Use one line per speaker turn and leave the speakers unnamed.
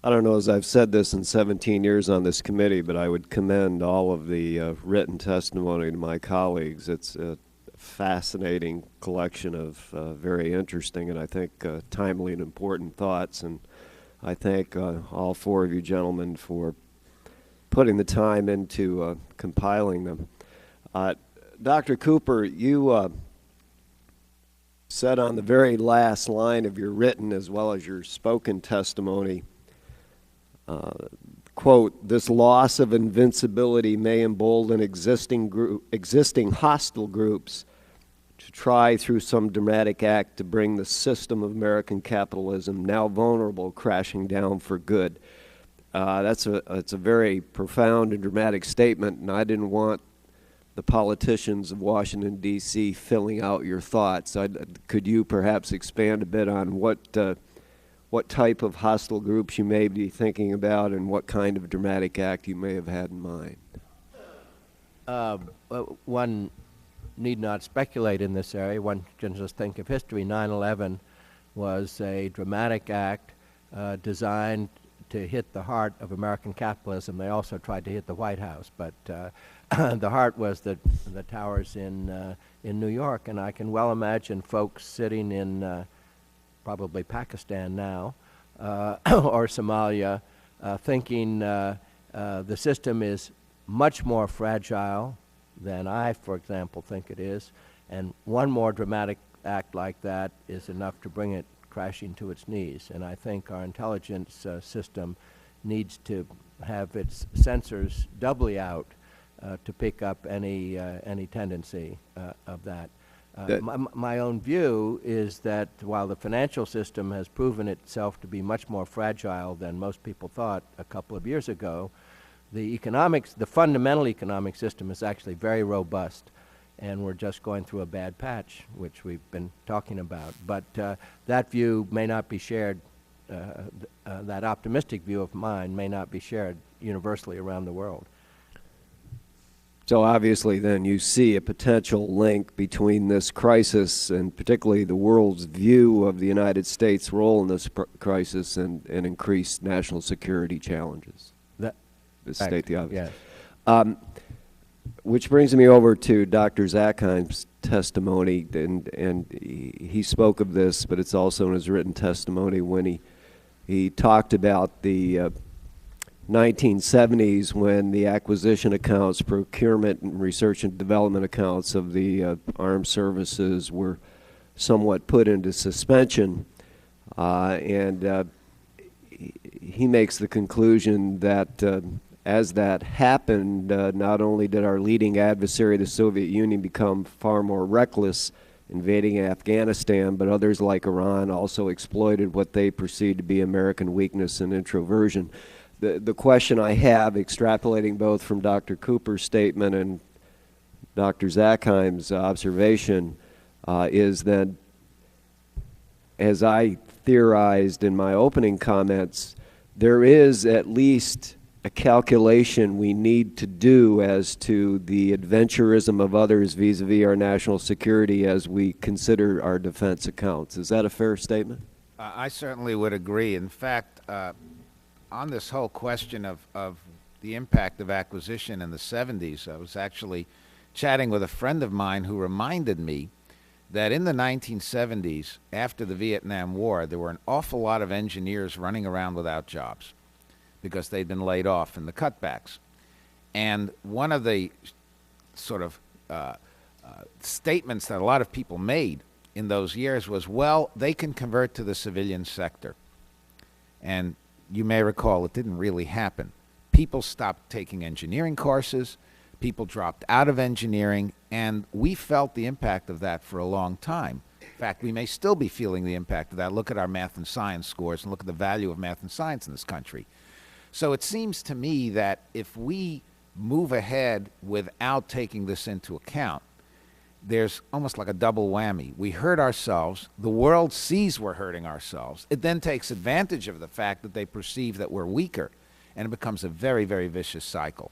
I don't know as I've said this in 17 years on this committee, but I would commend all of the written testimony to my colleagues. It's a fascinating collection of very interesting and I think timely and important thoughts. And I thank all four of you gentlemen for putting the time into compiling them. Dr. Cooper, you said on the very last line of your written as well as your spoken testimony, quote, "This loss of invincibility may embolden existing hostile groups to try through some dramatic act to bring the system of American capitalism, now vulnerable, crashing down for good." It's a very profound and dramatic statement, and I didn't want the politicians of Washington, D.C. filling out your thoughts. Could you perhaps expand a bit on what type of hostile groups you may be thinking about and what kind of dramatic act you may have had in mind?
One need not speculate in this area. One can just think of history. 9/11 was a dramatic act designed to hit the heart of American capitalism. They also tried to hit the White House, but the heart was the towers in New York. And I can well imagine folks sitting in probably Pakistan now or Somalia thinking the system is much more fragile than I, for example, think it is, and one more dramatic act like that is enough to bring it crashing to its knees. And I think our intelligence system needs to have its sensors doubly out to pick up any tendency of that. My own view is that while the financial system has proven itself to be much more fragile than most people thought a couple of years ago, the fundamental economic system is actually very robust, and we're just going through a bad patch, which we've been talking about. But that view may not be shared, that optimistic view of mine may not be shared universally around the world.
So obviously then you see a potential link between this crisis and particularly the world's view of the United States' role in this crisis and increased national security challenges. To state the obvious.
Yes.
Which brings me over to Dr. Zackheim's testimony, and he spoke of this, but it's also in his written testimony when he talked about the 1970s when the acquisition accounts, procurement, and research and development accounts of the armed services were somewhat put into suspension, and he makes the conclusion that as that happened, not only did our leading adversary, the Soviet Union, become far more reckless invading Afghanistan, but others like Iran also exploited what they perceived to be American weakness and introversion. The question I have, extrapolating both from Dr. Cooper's statement and Dr. Zackheim's observation, is that, as I theorized in my opening comments, there is at least a calculation we need to do as to the adventurism of others vis-a-vis our national security as we consider our defense accounts. Is that a fair statement?
I certainly would agree. In fact, on this whole question of the impact of acquisition in the 70s, I was actually chatting with a friend of mine who reminded me that in the 1970s, after the Vietnam War, there were an awful lot of engineers running around without jobs because they'd been laid off in the cutbacks. And one of the sort of statements that a lot of people made in those years was, well, they can convert to the civilian sector. And you may recall it didn't really happen. People stopped taking engineering courses, people dropped out of engineering, and we felt the impact of that for a long time. In fact, we may still be feeling the impact of that. Look at our math and science scores and look at the value of math and science in this country. So it seems to me that if we move ahead without taking this into account, there's almost like a double whammy. We hurt ourselves. The world sees we're hurting ourselves. It then takes advantage of the fact that they perceive that we're weaker, and it becomes a very, very vicious cycle.